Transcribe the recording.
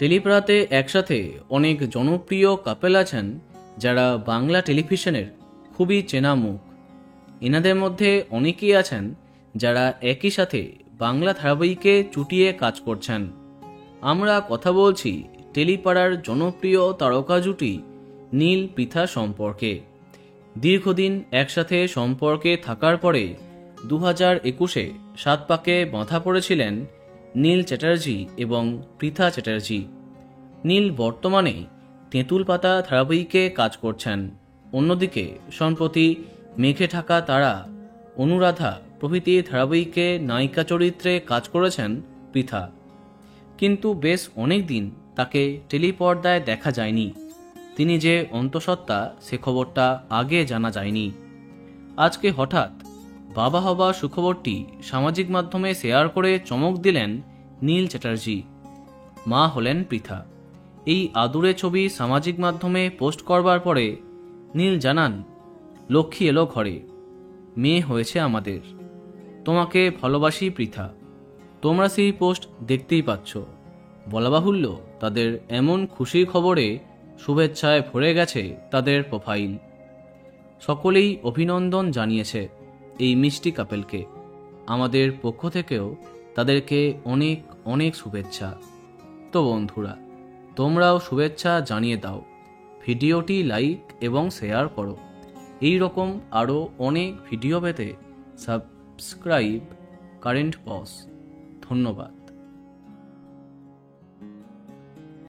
টেলিপাড়াতে একসাথে অনেক জনপ্রিয় কাপেল আছেন যারা বাংলা টেলিভিশনের খুবই চেনা মুখ। এনাদের মধ্যে অনেকেই আছেন যারা একই সাথে বাংলা ধারাবাহিকে চুটিয়ে কাজ করছেন। আমরা কথা বলছি টেলিপাড়ার জনপ্রিয় তারকা জুটি নীল পৃথা সম্পর্কে। দীর্ঘদিন একসাথে সম্পর্কে থাকার পরে 2021-এ 7 পাকে বাঁধা পড়েছিলেন নীল চ্যাটার্জি এবং পৃথা চ্যাটার্জি। নীল বর্তমানে তেঁতুল পাতা ধারাবাহিকে কাজ করছেন। অন্যদিকে সম্প্রতি মেঘে ঢাকা তারা, অনুরাধা প্রভৃতি ধারাবাহিকে নায়িকা চরিত্রে কাজ করেছেন পৃথা। কিন্তু বেশ অনেক দিন তাকে টেলিপর্দায় দেখা যায়নি। তিনি যে অন্তঃসত্ত্বা সে খবরটা আগে জানা যায়নি। আজকে হঠাৎ বাবা হবা সুখবরটি সামাজিক মাধ্যমে শেয়ার করে চমক দিলেন নীল চ্যাটার্জি। মা হলেন পৃথা। এই আদুরে ছবি সামাজিক মাধ্যমে পোস্ট করবার পরে নীল জানান, লক্ষ্মী এলো ঘরে, মেয়ে হয়েছে আমাদের, তোমাকে ভালোবাসি পৃথা। তোমরা সেই পোস্ট দেখতেই পাচ্ছ। বলা বাহুল্য, তাদের এমন খুশির খবরে শুভেচ্ছায় ভরে গেছে তাদের প্রোফাইল। সকলেই অভিনন্দন জানিয়েছে এই মিষ্টি কাপেলকে। আমাদের পক্ষ থেকেও তাদেরকে অনেক অনেক শুভেচ্ছা। তো বন্ধুরা, তোমরাও শুভেচ্ছা জানিয়ে দাও, ভিডিওটি লাইক এবং শেয়ার করো। এই রকম আরও অনেক ভিডিও পেতে সাবস্ক্রাইব কারেন্ট পজ। ধন্যবাদ।